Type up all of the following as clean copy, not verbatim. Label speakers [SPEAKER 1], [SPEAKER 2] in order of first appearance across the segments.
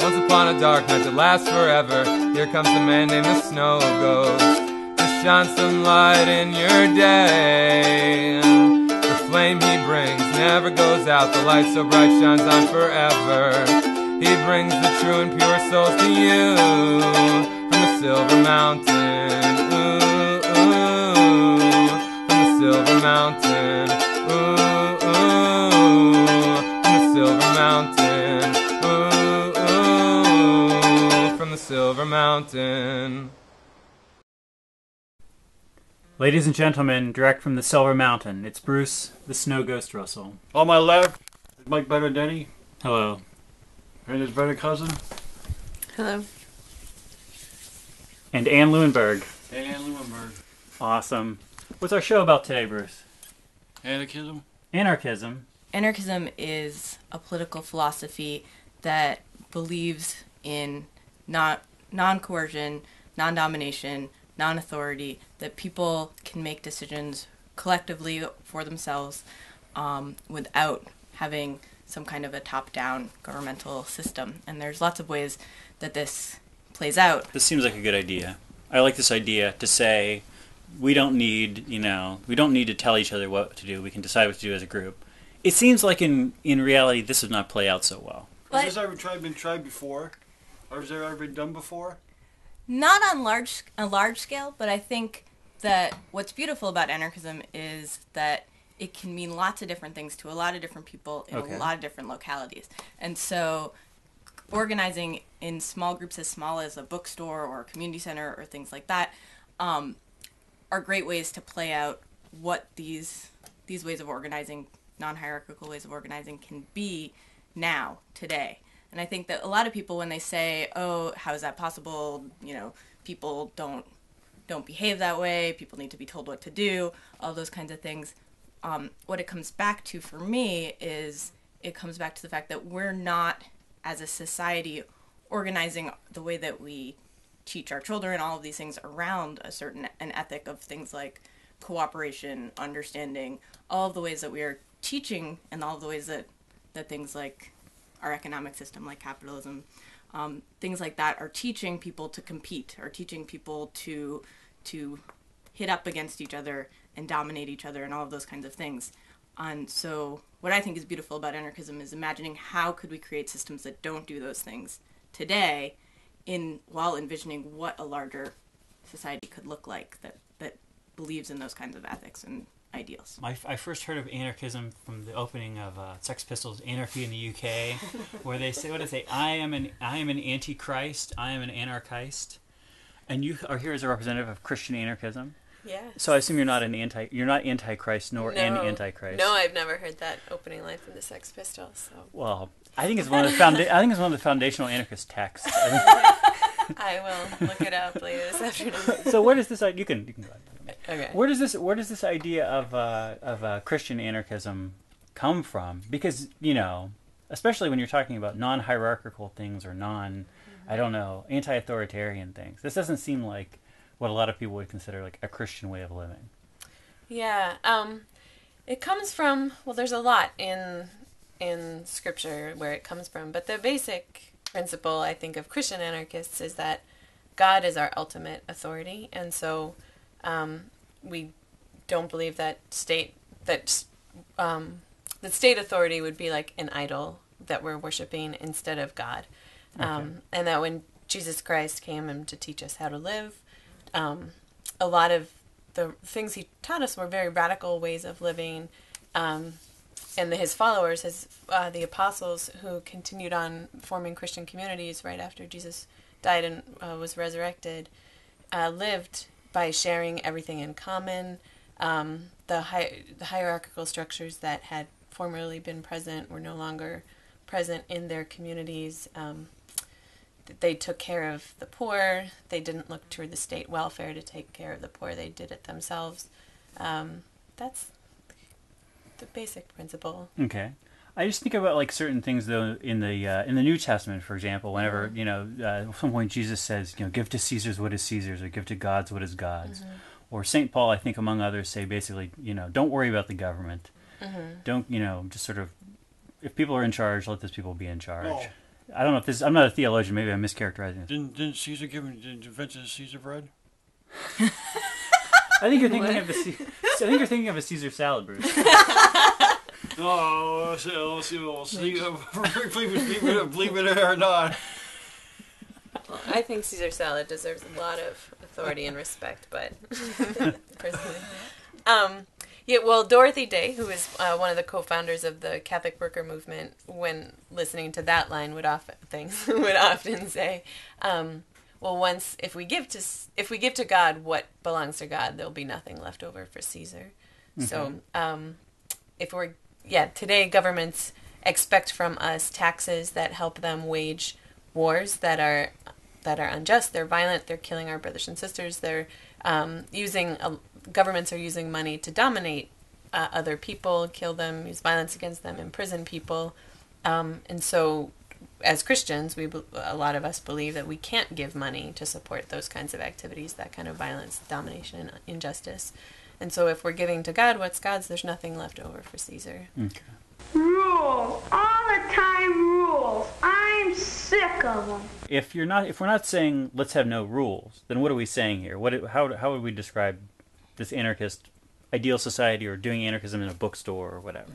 [SPEAKER 1] Once upon a dark night that lasts forever, here comes a man named the Snow Ghost to shine some light in your day. The flame he brings never goes out, the light so bright shines on forever. He brings the true and pure souls to you from the Silver Mountain. Ooh, ooh, from the Silver Mountain. Ooh, ooh, from the Silver Mountain. Ooh, ooh, from the Silver Mountain.
[SPEAKER 2] Ladies and gentlemen, direct from the Silver Mountain, it's Bruce, the Snow Ghost Russell.
[SPEAKER 3] On my left is Mike Benedetti
[SPEAKER 2] Hello.
[SPEAKER 3] and his better cousin,
[SPEAKER 4] Hello.
[SPEAKER 2] And Ann Lewinberg.
[SPEAKER 3] Ann Lewinberg.
[SPEAKER 2] Awesome. What's our show about today, Bruce?
[SPEAKER 3] Anarchism.
[SPEAKER 2] Anarchism.
[SPEAKER 4] Anarchism is a political philosophy that believes in non-coercion, non-domination, non-authority, that people can make decisions collectively for themselves without having some kind of a top-down governmental system. And there's lots of ways that this plays out.
[SPEAKER 2] This seems like a good idea. I like this idea to say we don't need to tell each other what to do. We can decide what to do as a group. It seems like in reality this does not play out so well.
[SPEAKER 3] Has this ever been tried before? Or has it ever been done before?
[SPEAKER 4] Not on a large scale, but I think that what's beautiful about anarchism is that it can mean lots of different things to a lot of different people in a lot of different localities. And so organizing in small groups as small as a bookstore or a community center or things like that are great ways to play out what these ways of organizing, non-hierarchical ways of organizing, can be now, today. And I think that a lot of people, when they say, oh, how is that possible, people don't behave that way, people need to be told what to do, all those kinds of things, what it comes back to for me is it comes back to the fact that we're not, as a society, organizing the way that we teach our children, all of these things around an ethic of things like cooperation, understanding, all of the ways that we are teaching, and all of the ways that things like our economic system, like capitalism, things like that, are teaching people to compete, are teaching people to hit up against each other and dominate each other and all of those kinds of things. And so what I think is beautiful about anarchism is imagining how could we create systems that don't do those things today, while envisioning what a larger society could look like that believes in those kinds of ethics and ideals.
[SPEAKER 2] I first heard of anarchism from the opening of Sex Pistols' Anarchy in the UK, where they say, I am an antichrist, I am an anarchist, and you are here as a representative of Christian anarchism.
[SPEAKER 5] Yeah.
[SPEAKER 2] So I assume you're not antichrist nor an antichrist.
[SPEAKER 5] No, I've never heard that opening line from the Sex Pistols. So.
[SPEAKER 2] Well, I think it's one of the foundational anarchist texts.
[SPEAKER 5] I will look it up later this afternoon.
[SPEAKER 2] So where does this you can go ahead.
[SPEAKER 5] Okay.
[SPEAKER 2] Where does this idea of Christian anarchism come from? Because especially when you're talking about non-hierarchical things or anti-authoritarian things, this doesn't seem like what a lot of people would consider like a Christian way of living.
[SPEAKER 5] Yeah, it comes from, well, there's a lot in Scripture where it comes from, but the basic principle, I think, of Christian anarchists is that God is our ultimate authority, and so we don't believe that state authority would be like an idol that we're worshiping instead of God, and that when Jesus Christ came to teach us how to live, a lot of the things he taught us were very radical ways of living, and his followers, the apostles who continued on forming Christian communities right after Jesus died and was resurrected, lived by sharing everything in common. The hierarchical structures that had formerly been present were no longer present in their communities. They took care of the poor. They didn't look toward the state welfare to take care of the poor. They did it themselves. That's the basic principle.
[SPEAKER 2] Okay. I just think about like certain things though in the New Testament, for example. Whenever at some point Jesus says, give to Caesar's what is Caesar's, or give to God's what is God's, or St. Paul, I think among others, say basically, don't worry about the government. Don't just sort of, if people are in charge, let those people be in charge. I don't know if this. I'm not a theologian. Maybe I'm mischaracterizing this.
[SPEAKER 3] Didn't Caesar give him the invention of Caesar bread?
[SPEAKER 2] I think you're thinking of the. I think you're thinking of a Caesar salad, Bruce.
[SPEAKER 3] Oh, we'll see. Believe it or not.
[SPEAKER 5] Well, I think Caesar salad deserves a lot of authority and respect, but personally. Yeah, well, Dorothy Day, who is one of the co-founders of the Catholic Worker Movement, when listening to that line, would often say, "Well, if we give to God what belongs to God, there'll be nothing left over for Caesar." Mm-hmm. So, today governments expect from us taxes that help them wage wars that are unjust. They're violent. They're killing our brothers and sisters. They're governments are using money to dominate other people, kill them, use violence against them, imprison people. And so, as Christians, a lot of us believe that we can't give money to support those kinds of activities, that kind of violence, domination, and injustice. And so if we're giving to God what's God's, there's nothing left over for Caesar. Okay.
[SPEAKER 6] Rules. All the time rules. I'm sick of them.
[SPEAKER 2] If we're not saying let's have no rules, then what are we saying here? How would we describe this anarchist ideal society, or doing anarchism in a bookstore or whatever?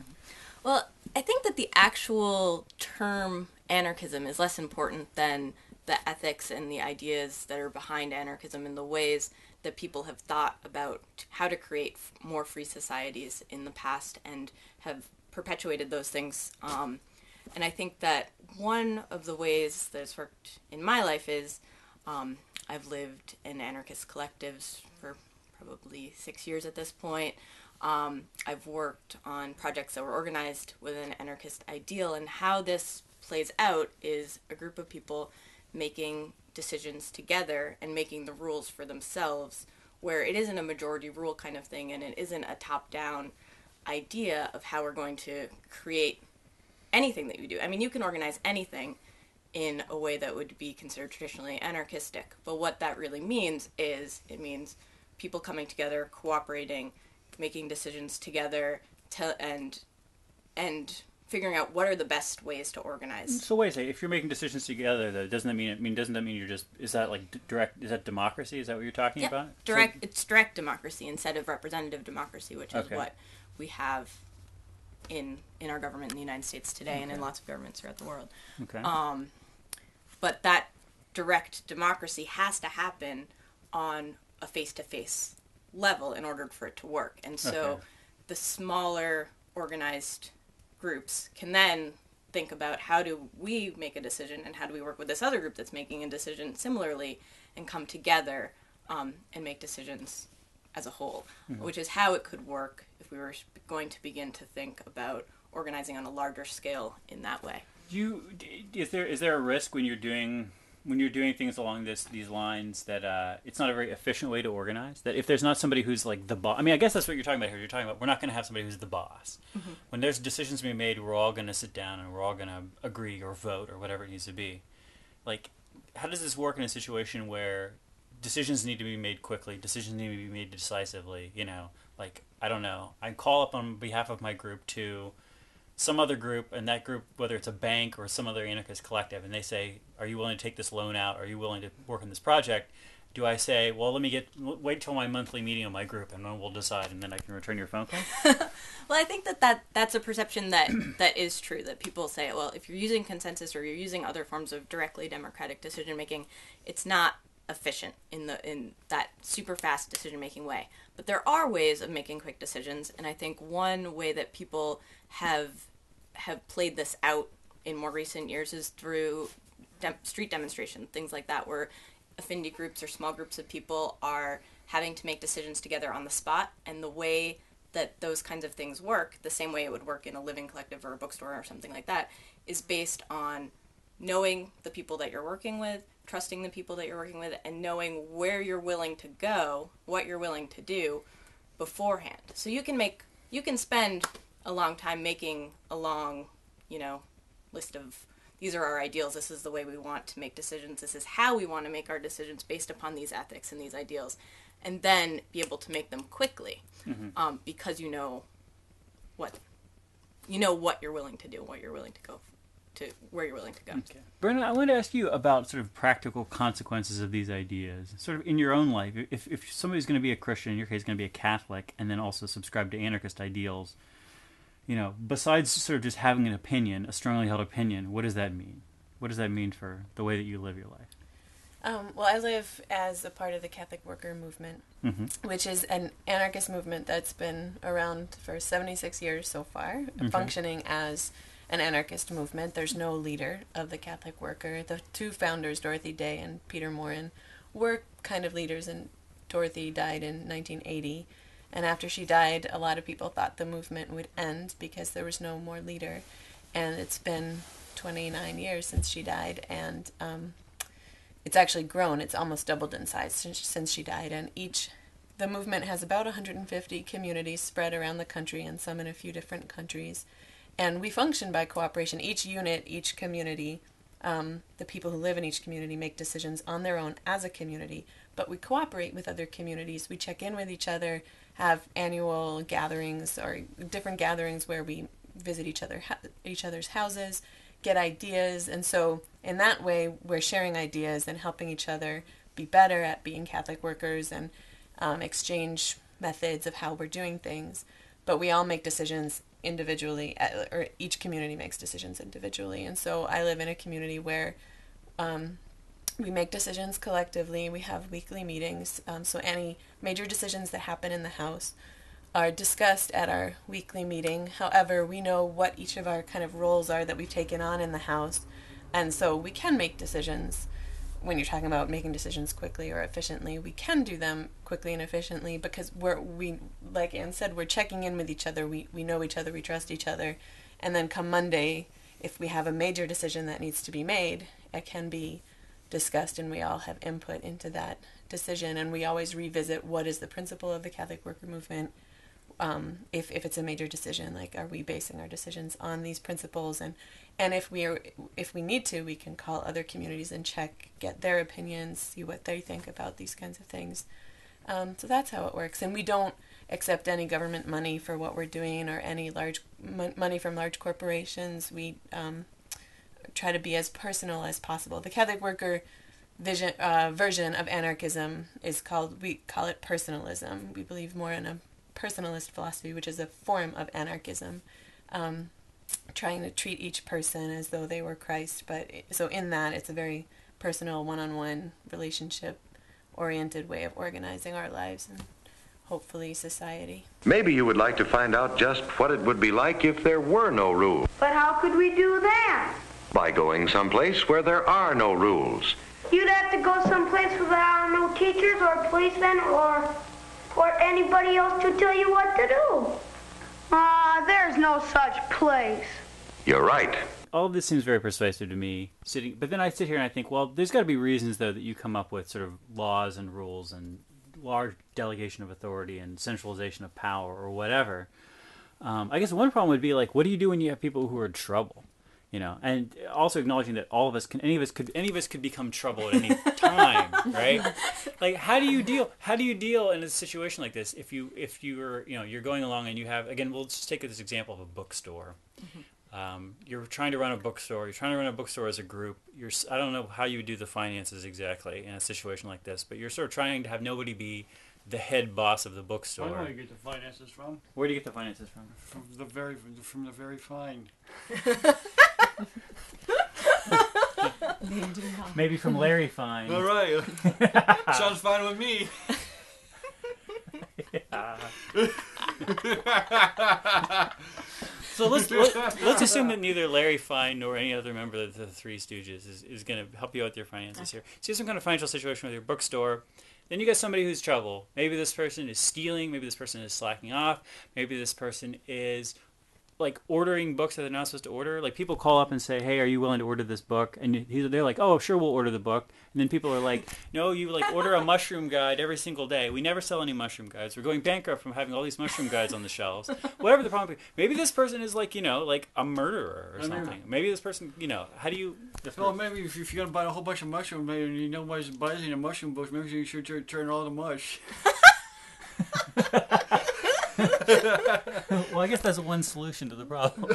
[SPEAKER 4] Well, I think that the actual term anarchism is less important than the ethics and the ideas that are behind anarchism and the ways that people have thought about how to create more free societies in the past and have perpetuated those things. And I think that one of the ways that it's worked in my life is I've lived in anarchist collectives for probably 6 years at this point. I've worked on projects that were organized with an anarchist ideal, and how this plays out is a group of people making decisions together and making the rules for themselves, where it isn't a majority rule kind of thing, and it isn't a top-down idea of how we're going to create anything that you do. I mean, you can organize anything in a way that would be considered traditionally anarchistic, but what that really means is it means people coming together, cooperating, making decisions together, and figuring out what are the best ways to organize.
[SPEAKER 2] So wait a second, if you're making decisions together, though, doesn't that mean you're just, is that democracy? Is that what you're talking about?
[SPEAKER 4] It's direct democracy instead of representative democracy, which is what we have in our government in the United States today, and in lots of governments throughout the world. Okay. But that direct democracy has to happen on a face-to-face level in order for it to work. And so the smaller organized groups can then think about how do we make a decision and how do we work with this other group that's making a decision similarly and come together and make decisions as a whole, which is how it could work if we were going to begin to think about organizing on a larger scale in that way.
[SPEAKER 2] Is there a risk when you're doing things along these lines that it's not a very efficient way to organize? That if there's not somebody who's like the boss, I mean, I guess that's what you're talking about here. You're talking about we're not going to have somebody who's the boss. Mm-hmm. When there's decisions being made, we're all going to sit down and we're all going to agree or vote or whatever it needs to be. Like, how does this work in a situation where decisions need to be made quickly, decisions need to be made decisively? You know, like, I don't know, I call up on behalf of my group to some other group, and that group, whether it's a bank or some other anarchist collective, and they say, are you willing to take this loan out? Are you willing to work on this project? Do I say, well, wait till my monthly meeting of my group, and then we'll decide, and then I can return your phone call?
[SPEAKER 4] Well, I think that's a perception that is true, that people say, well, if you're using consensus or you're using other forms of directly democratic decision-making, it's not efficient in that super fast decision-making way. But there are ways of making quick decisions, and I think one way that people have played this out in more recent years is through street demonstrations, things like that, where affinity groups or small groups of people are having to make decisions together on the spot, and the way that those kinds of things work, the same way it would work in a living collective or a bookstore or something like that, is based on knowing the people that you're working with, trusting the people that you're working with, and knowing where you're willing to go, what you're willing to do beforehand. So you can spend a long time making a long, list of, these are our ideals, this is the way we want to make decisions, this is how we want to make our decisions based upon these ethics and these ideals, and then be able to make them quickly, because you know what you're willing to do, what you're willing to go to where you're willing to go.
[SPEAKER 2] Okay. Brennan, I wanted to ask you about sort of practical consequences of these ideas, sort of in your own life. If somebody's going to be a Christian, in your case, going to be a Catholic, and then also subscribe to anarchist ideals, besides sort of just having an opinion, a strongly held opinion, what does that mean? What does that mean for the way that you live your life?
[SPEAKER 5] Well, I live as a part of the Catholic Worker Movement, which is an anarchist movement that's been around for 76 years so far, functioning as an anarchist movement. There's no leader of the Catholic Worker. The two founders, Dorothy Day and Peter Morin, were kind of leaders, and Dorothy died in 1980. And after she died, a lot of people thought the movement would end because there was no more leader. And it's been 29 years since she died, and it's actually grown. It's almost doubled in size since she died. And the movement has about 150 communities spread around the country, and some in a few different countries. And we function by cooperation. Each unit, each community, the people who live in each community make decisions on their own as a community, but we cooperate with other communities. We check in with each other, have annual gatherings or different gatherings where we visit each other's houses, get ideas, and so in that way we're sharing ideas and helping each other be better at being Catholic workers and exchange methods of how we're doing things. But we all make decisions individually, or each community makes decisions individually. And so I live in a community where we make decisions collectively. We have weekly meetings, so any major decisions that happen in the house are discussed at our weekly meeting. However, we know what each of our kind of roles are that we've taken on in the house, and so we can make decisions. When you're talking about making decisions quickly or efficiently, we can do them quickly and efficiently because we like Anne said, we're checking in with each other. We know each other, we trust each other, and then come Monday, if we have a major decision that needs to be made, it can be discussed and we all have input into that decision. And we always revisit what is the principle of the Catholic Worker Movement. If it's a major decision, like, are we basing our decisions on these principles? And if we need to, we can call other communities and get their opinions, see what they think about these kinds of things. So that's how it works. And we don't accept any government money for what we're doing or any large money from large corporations. We try to be as personal as possible. The Catholic Worker version of anarchism we call it personalism. We believe more in a personalist philosophy, which is a form of anarchism, trying to treat each person as though they were Christ. So in that, it's a very personal, one-on-one, relationship-oriented way of organizing our lives and hopefully society.
[SPEAKER 7] Maybe you would like to find out just what it would be like if there were no rules.
[SPEAKER 6] But how could we do that?
[SPEAKER 7] By going someplace where there are no rules.
[SPEAKER 6] You'd have to go someplace where there are no teachers or policemen or anybody else to tell you what to do. There's no such place.
[SPEAKER 7] You're right.
[SPEAKER 2] All of this seems very persuasive to me. But then I sit here and I think, well, there's got to be reasons, though, that you come up with sort of laws and rules and large delegation of authority and centralization of power or whatever. I guess one problem would be, like, what do you do when you have people who are in trouble? And also acknowledging that any of us could become trouble at any time, right? Like, how do you deal in a situation like this if you're going along and you have, again, we'll just take this example of a bookstore. You're trying to run a bookstore. You're trying to run a bookstore as a group. I don't know how you would do the finances exactly in a situation like this, but you're sort of trying to have nobody be the head boss of the bookstore.
[SPEAKER 3] I know where you get the finances from.
[SPEAKER 2] Where do you get the finances from?
[SPEAKER 3] From the very fine.
[SPEAKER 2] Maybe from Larry Fine.
[SPEAKER 3] All right. Sounds fine with me.
[SPEAKER 2] So let's assume that neither Larry Fine nor any other member of the Three Stooges is going to help you out with your finances here. So you have some kind of financial situation with your bookstore. Then you got somebody who's trouble. Maybe this person is stealing. Maybe this person is slacking off. Maybe this person is like ordering books that they're not supposed to order. Like, people call up and say, "Hey, are you willing to order this book?" And they're like, "Oh, sure, we'll order the book." And then people are like, "No, you order a mushroom guide every single day. We never sell any mushroom guides. We're going bankrupt from having all these mushroom guides on the shelves." Whatever the problem is. Maybe this person is like a murderer or something. Maybe this person, how do you...
[SPEAKER 3] Well, maybe if you're going to buy a whole bunch of mushrooms, maybe nobody's buying a mushroom book, maybe you should turn all the mush.
[SPEAKER 2] Well, I guess that's one solution to the problem.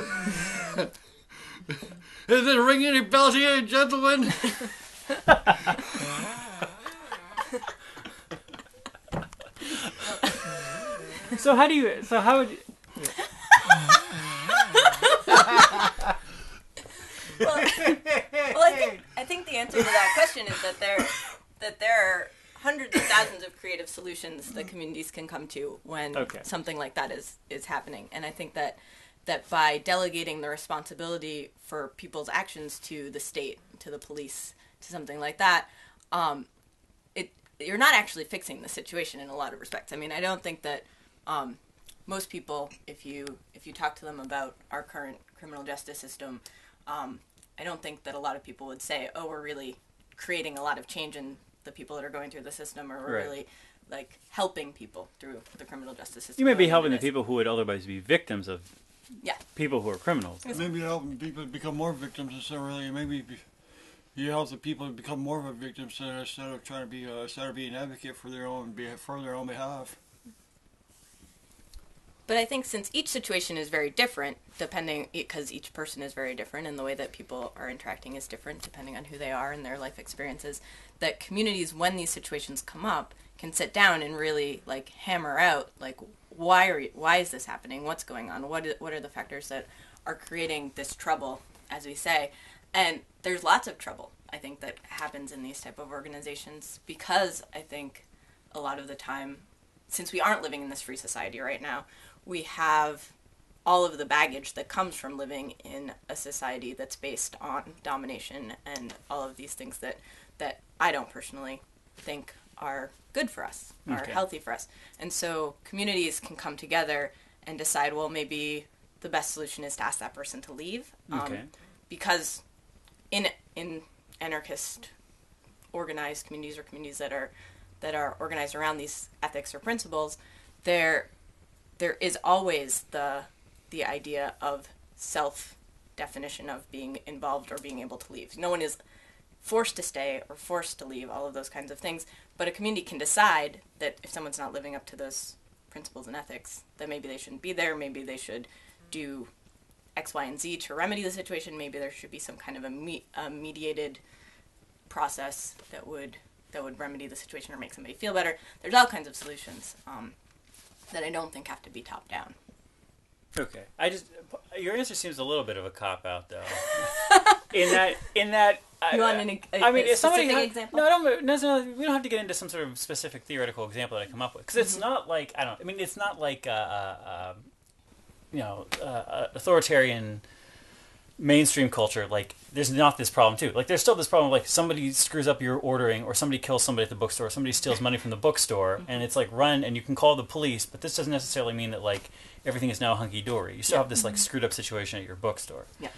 [SPEAKER 3] Is it ringing any bells here, gentlemen?
[SPEAKER 2] So how would you...
[SPEAKER 4] Well, I think the answer to that question is that there are hundreds of thousands of creative solutions that communities can come to when something like that is happening. And I think that by delegating the responsibility for people's actions to the state, to the police, to something like that, you're not actually fixing the situation in a lot of respects. I mean, I don't think that most people, if you talk to them about our current criminal justice system, I don't think that a lot of people would say, "Oh, we're really creating a lot of change in the people that are going through the system," or "We're really like helping people through the criminal justice system."
[SPEAKER 2] You may be helping the people who would otherwise be victims of people who are criminals.
[SPEAKER 3] Maybe helping people become more victims necessarily. Maybe you help the people to become more of a victim instead of trying to be an advocate for their own behalf.
[SPEAKER 4] But I think since each situation is very different, because each person is very different and the way that people are interacting is different depending on who they are and their life experiences, that communities, when these situations come up, can sit down and really like hammer out like why is this happening? What's going on? What are the factors that are creating this trouble, as we say? And there's lots of trouble, I think, that happens in these type of organizations because I think a lot of the time, since we aren't living in this free society right now, we have all of the baggage that comes from living in a society that's based on domination and all of these things that I don't personally think are good for us, are healthy for us. And so communities can come together and decide, well, maybe the best solution is to ask that person to leave. Because in anarchist organized communities or communities that are organized around these ethics or principles, there is always the idea of self-definition of being involved or being able to leave. No one is forced to stay or forced to leave, all of those kinds of things. But a community can decide that if someone's not living up to those principles and ethics, that maybe they shouldn't be there, maybe they should do X, Y, and Z to remedy the situation, maybe there should be some kind of a mediated process that would remedy the situation or make somebody feel better. There's all kinds of solutions that I don't think have to be top down.
[SPEAKER 2] Okay, your answer seems a little bit of a cop out though. in that.
[SPEAKER 4] You want if somebody example?
[SPEAKER 2] No, I don't necessarily. We don't have to get into some sort of specific theoretical example that I come up with because it's not like it's not like authoritarian mainstream culture. Like there's not this problem too. Like there's still this problem. Like somebody screws up your ordering, or somebody kills somebody at the bookstore, or somebody steals money from the bookstore, and it's like run, and you can call the police, but this doesn't necessarily mean that like everything is now hunky dory. You still have this like screwed up situation at your bookstore. Yeah.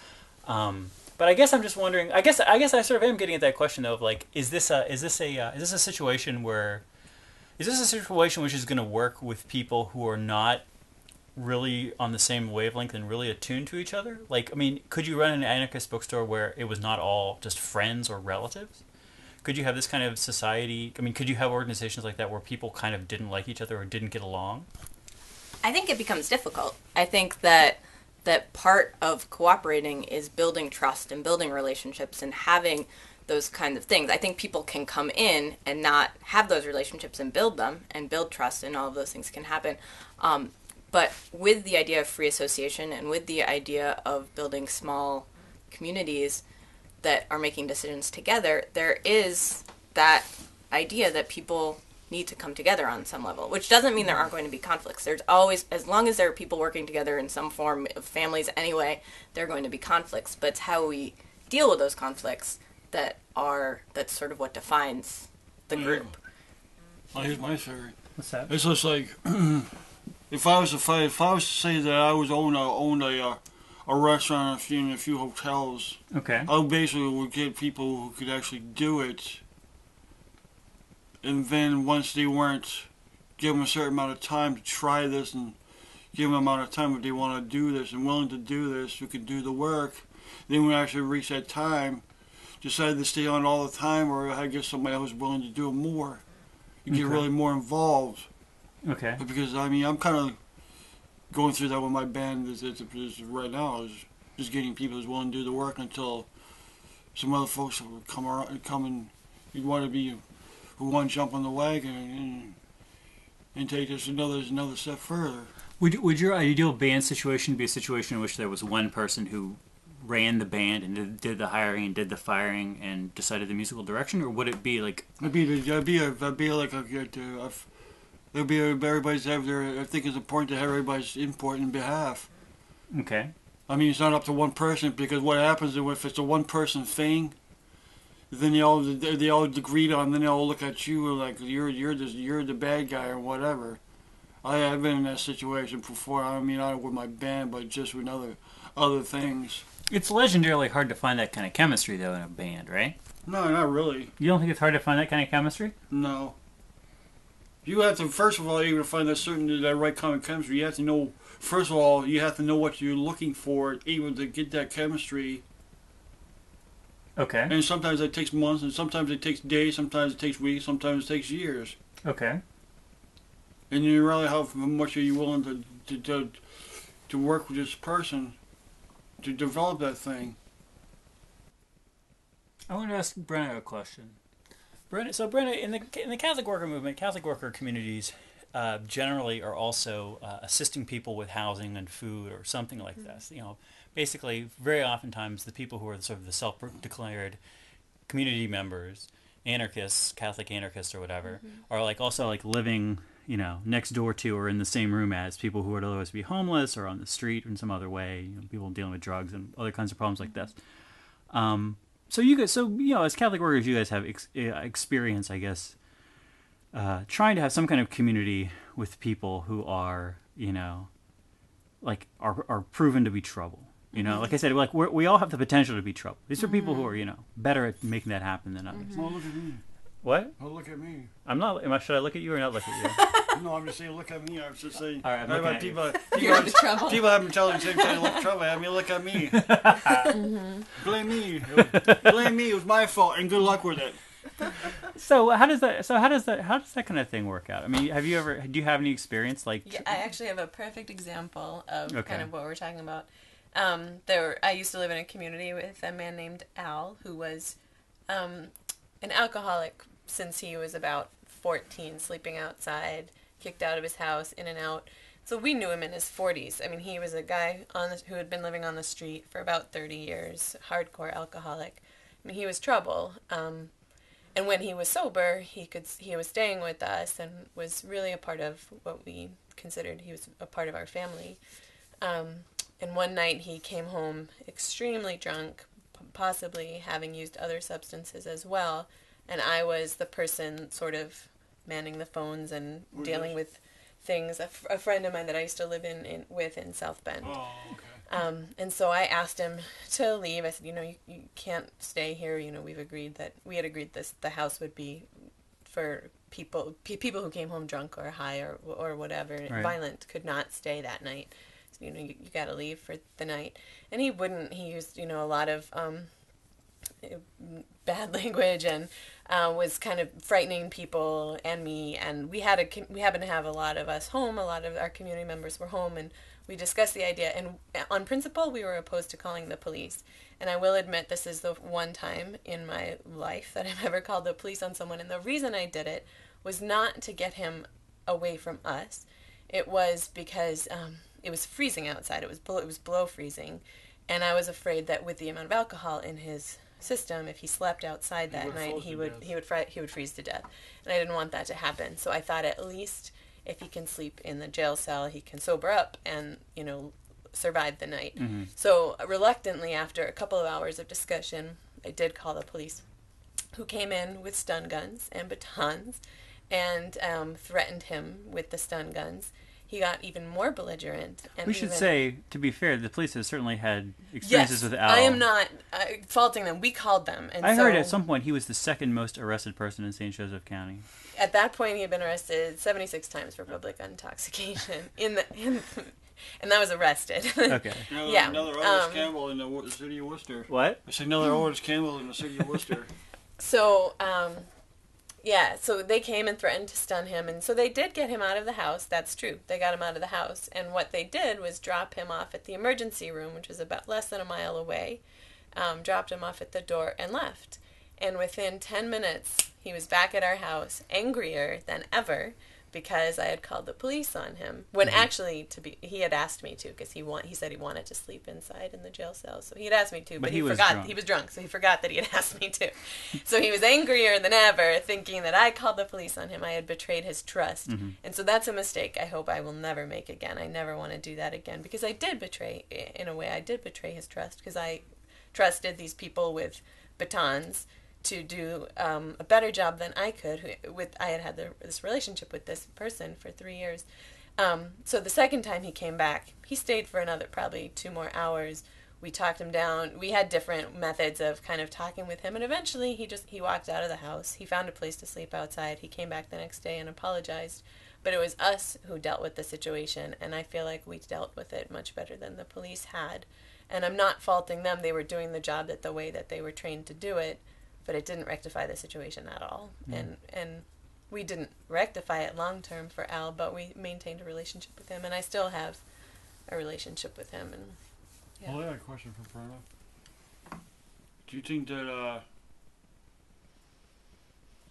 [SPEAKER 2] But I guess I'm just wondering. I guess I sort of am getting at that question though of like, is this a situation which is going to work with people who are not really on the same wavelength and really attuned to each other? Like, I mean, could you run an anarchist bookstore where it was not all just friends or relatives? Could you have this kind of society? I mean, could you have organizations like that where people kind of didn't like each other or didn't get along?
[SPEAKER 4] I think it becomes difficult. I think that part of cooperating is building trust and building relationships and having those kinds of things. I think people can come in and not have those relationships and build them and build trust, and all of those things can happen. But with the idea of free association and with the idea of building small communities that are making decisions together, there is that idea that people need to come together on some level, which doesn't mean there aren't going to be conflicts. There's always, as long as there are people working together in some form of families anyway, there are going to be conflicts. But it's how we deal with those conflicts that's sort of what defines the group.
[SPEAKER 3] Well, here's my theory.
[SPEAKER 2] What's that?
[SPEAKER 3] It's just like if I was to say that I owned a restaurant and a few hotels, I basically would get people who could actually do it. And then once they weren't, give them a certain amount of time to try this and give them an amount of time if they want to do this and willing to do this, who can do the work. Then when we actually reach that time, decide to stay on all the time, or I guess somebody else is willing to do it more. You get really more involved. Okay. Because, I mean, I'm kind of going through that with my band is right now. just getting people who's willing to do the work until some other folks will come and who want to jump on the wagon and take us another step further.
[SPEAKER 2] Would your ideal band situation be a situation in which there was one person who ran the band and did the hiring and did the firing and decided the musical direction, or would it be like?
[SPEAKER 3] Everybody's have their. I think it's important to have everybody's input and behalf.
[SPEAKER 2] Okay.
[SPEAKER 3] I mean, it's not up to one person, because what happens is if it's a one-person thing, then they all agreed on. Then they all look at you like you're the bad guy or whatever. I've been in that situation before. I mean, not with my band, but just with other things.
[SPEAKER 2] It's legendarily hard to find that kind of chemistry, though, in a band, right?
[SPEAKER 3] No, not really.
[SPEAKER 2] You don't think it's hard to find that kind of chemistry?
[SPEAKER 3] No. You have to, first of all, you're going to find that right kind of chemistry. You have to know, first of all, you have to know what you're looking for, able to get that chemistry.
[SPEAKER 2] Okay.
[SPEAKER 3] And sometimes it takes months, and sometimes it takes days, sometimes it takes weeks, sometimes it takes years.
[SPEAKER 2] Okay.
[SPEAKER 3] And you really, how much are you willing to work with this person to develop that thing?
[SPEAKER 2] I want to ask Brenna a question. Brenna, in the Catholic worker movement, Catholic worker communities generally are also assisting people with housing and food or something like this. You know, basically, very oftentimes the people who are sort of the self-declared community members, anarchists, Catholic anarchists or whatever, are like also like living, you know, next door to or in the same room as people who would otherwise be homeless or on the street in some other way. You know, people dealing with drugs and other kinds of problems like this. So you know, as Catholic workers, you guys have experience, I guess, trying to have some kind of community with people who are, you know, like are proven to be trouble. You know, like I said, like we all have the potential to be trouble. These are people who are, you know, better at making that happen than others.
[SPEAKER 3] Oh, look at me.
[SPEAKER 2] What?
[SPEAKER 3] Oh, look at me.
[SPEAKER 2] I'm not. Should I look at you or not look at you?
[SPEAKER 3] No, I'm just saying, look at me. I was just saying.
[SPEAKER 2] All right, I'm looking at you.
[SPEAKER 5] People
[SPEAKER 3] have been telling me to look trouble. I mean, look at me. Blame me. Blame me. It was my fault, and good luck with it.
[SPEAKER 2] So how does that kind of thing work out? I mean, do you have any experience like?
[SPEAKER 5] Yeah, I actually have a perfect example of kind of what we're talking about. I used to live in a community with a man named Al, who was an alcoholic since he was about 14, sleeping outside, kicked out of his house, in and out. So we knew him in his 40s. I mean, he was a guy who had been living on the street for about 30 years, hardcore alcoholic. I mean, he was trouble. And when he was sober, he was staying with us and was really a part of what we considered. He was a part of our family. And one night he came home extremely drunk, possibly having used other substances as well. And I was the person sort of manning the phones and dealing with things. A friend of mine that I used to live with in South Bend.
[SPEAKER 3] Oh, okay.
[SPEAKER 5] And so I asked him to leave. I said, you know, you can't stay here. You know, we had agreed the house would be for people who came home drunk or high or whatever,
[SPEAKER 2] right.
[SPEAKER 5] Violent, could not stay that night. So, you know, you got to leave for the night. And he wouldn't. He used, you know, a lot of bad language and was kind of frightening people and me. And we happened to have a lot of us home. A lot of our community members were home, and we discussed the idea. And on principle, we were opposed to calling the police. And I will admit, this is the one time in my life that I've ever called the police on someone. And the reason I did it was not to get him away from us. It was because it was freezing outside. It was below freezing, and I was afraid that with the amount of alcohol in his system, if he slept outside that night, he would freeze to death. And I didn't want that to happen. So I thought, at least if he can sleep in the jail cell, he can sober up and, you know, survive the night. Mm-hmm. So reluctantly, after a couple of hours of discussion, I did call the police, who came in with stun guns and batons and threatened him with the stun guns. He got even more belligerent. And
[SPEAKER 2] we should say, to be fair, the police have certainly had experiences with Al.
[SPEAKER 5] I am not faulting them. We called them. And
[SPEAKER 2] I heard at some point he was the second most arrested person in St. Joseph County.
[SPEAKER 5] At that point, he had been arrested 76 times for public intoxication. And that was arrested.
[SPEAKER 2] Okay.
[SPEAKER 3] Another Otis Campbell in the city of Worcester.
[SPEAKER 2] What?
[SPEAKER 3] I said another Otis Campbell in the city of Worcester.
[SPEAKER 5] So, Yeah, so they came and threatened to stun him, and so they did get him out of the house. That's true. They got him out of the house, and what they did was drop him off at the emergency room, which was about less than a mile away, dropped him off at the door, and left. And within 10 minutes, he was back at our house, angrier than ever, because I had called the police on him. When actually, he had asked me to, because he said he wanted to sleep inside in the jail cell. So he had asked me to, but he forgot. Drunk. He was drunk, so he forgot that he had asked me to. So he was angrier than ever, thinking that I called the police on him. I had betrayed his trust. And so that's a mistake I hope I will never make again. I never want to do that again, because I did betray, in a way, I did betray his trust, because I trusted these people with batons to do a better job than I could. I had this relationship with this person for 3 years. So the second time he came back, he stayed for another probably 2 more hours. We talked him down. We had different methods of kind of talking with him, and eventually he walked out of the house. He found a place to sleep outside. He came back the next day and apologized. But it was us who dealt with the situation, and I feel like we dealt with it much better than the police had. And I'm not faulting them. They were doing the job the way that they were trained to do it. But it didn't rectify the situation at all. And we didn't rectify it long term for Al, but we maintained a relationship with him, and I still have a relationship with him. And
[SPEAKER 3] yeah. Well, I got a question for Brenna. Do you think that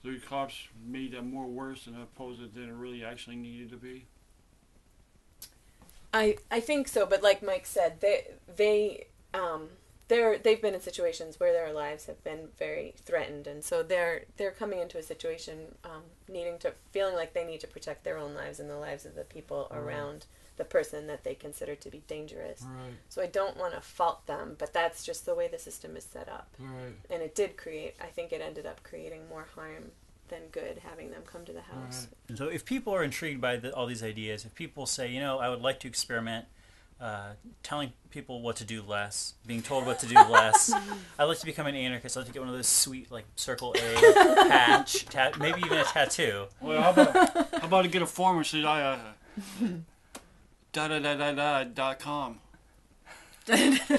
[SPEAKER 3] the cops made that more worse than opposed than it really actually needed to be?
[SPEAKER 5] I think so, but like Mike said, they've been in situations where their lives have been very threatened, and so they're coming into a situation feeling like they need to protect their own lives and the lives of the people around the person that they consider to be dangerous.
[SPEAKER 3] Right.
[SPEAKER 5] So I don't want to fault them, but that's just the way the system is set up.
[SPEAKER 3] Right.
[SPEAKER 5] And I think it ended up creating more harm than good, having them come to the house.
[SPEAKER 3] Right.
[SPEAKER 2] And so if people are intrigued by all these ideas, if people say, I would like to experiment telling people what to do less, being told what to do less. I'd like to become an anarchist. I'd like to get one of those sweet, Circle A patch, maybe even a tattoo.
[SPEAKER 3] Well, how about to get a form and say, .com.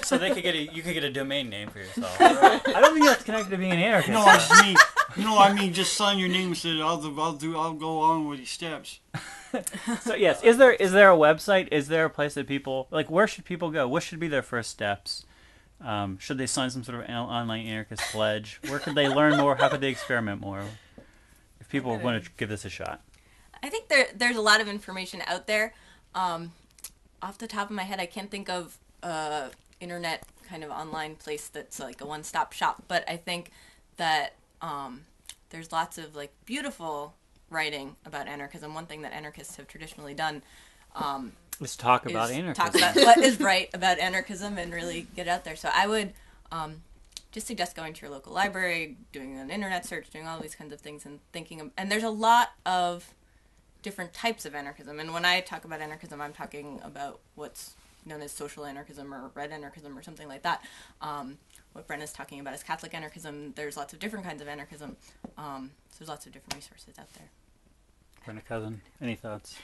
[SPEAKER 2] So you could get a domain name for yourself. Right? I don't think that's connected to being an anarchist.
[SPEAKER 3] I mean, just sign your name and say, I'll go on with these steps.
[SPEAKER 2] So yes, is there a website? Is there a place that people where should people go? What should be their first steps? Should they sign some sort of online anarchist pledge? Where could they learn more? How could they experiment more? If people want to give this a shot,
[SPEAKER 4] I think there's a lot of information out there. Off the top of my head, I can't think of internet kind of online place that's like a one-stop shop, but I think that there's lots of beautiful writing about anarchism. One thing that anarchists have traditionally done
[SPEAKER 2] is talk about anarchism.
[SPEAKER 4] Talk about what is right about anarchism and really get out there. So I would just suggest going to your local library, doing an internet search, doing all these kinds of things, and and there's a lot of different types of anarchism. And when I talk about anarchism, I'm talking about what's known as social anarchism or red anarchism or something like that. What Brenna's talking about is Catholic anarchism. There's lots of different kinds of anarchism. So there's lots of different resources out there.
[SPEAKER 2] Brenna Cousin, any thoughts?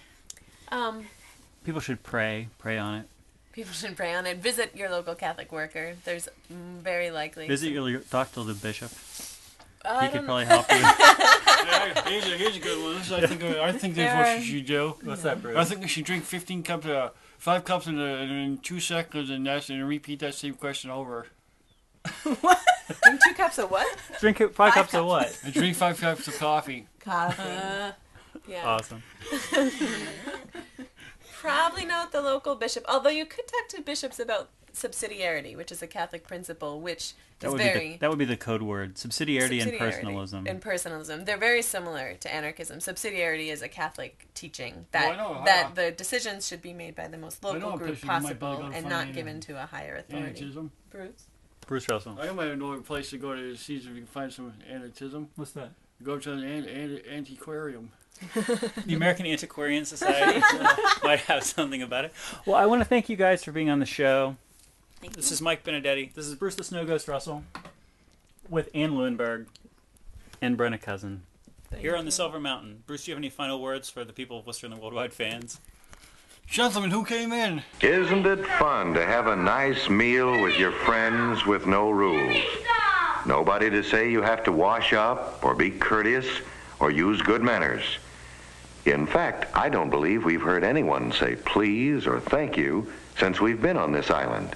[SPEAKER 5] People
[SPEAKER 2] should pray on it.
[SPEAKER 5] People should pray on it. Visit your local Catholic worker. There's very likely...
[SPEAKER 2] Visit talk to the bishop.
[SPEAKER 5] He
[SPEAKER 2] could probably help you.
[SPEAKER 3] Yeah, here's a good one. I think that's what you should do.
[SPEAKER 2] What's that, Bruce?
[SPEAKER 3] I think you should drink 5 cups in 2 seconds and repeat that same question over.
[SPEAKER 5] What? Drink 2 cups of what?
[SPEAKER 2] Drink 5 cups of what?
[SPEAKER 3] And drink 5 cups of coffee.
[SPEAKER 5] Coffee. Yeah.
[SPEAKER 2] Awesome.
[SPEAKER 5] Probably not the local bishop, although you could talk to bishops about subsidiarity, which is a Catholic principle, which is very...
[SPEAKER 2] that would be the code word. Subsidiarity and personalism.
[SPEAKER 5] And personalism. They're very similar to anarchism. Subsidiarity is a Catholic teaching that the decisions should be made by the most local group possible and not given to a higher authority.
[SPEAKER 3] Anarchism.
[SPEAKER 2] Bruce Russell.
[SPEAKER 3] I might know a place to go to see if you can find some anarchism.
[SPEAKER 2] What's that?
[SPEAKER 3] Go to an antiquarium.
[SPEAKER 2] The American Antiquarian Society might have something about it. Well, I want to thank you guys for being on the show. This is Mike Benedetti. This is Bruce the Snow Ghost Russell with Ann Lewinberg and Brenna Cousin here on the Silver Mountain. Bruce, do you have any final words for the people of Worcester and the worldwide fans?
[SPEAKER 3] Gentlemen, who came in?
[SPEAKER 7] Isn't it fun to have a nice meal with your friends with no rules? Nobody to say you have to wash up or be courteous or use good manners. In fact, I don't believe we've heard anyone say please or thank you since we've been on this island.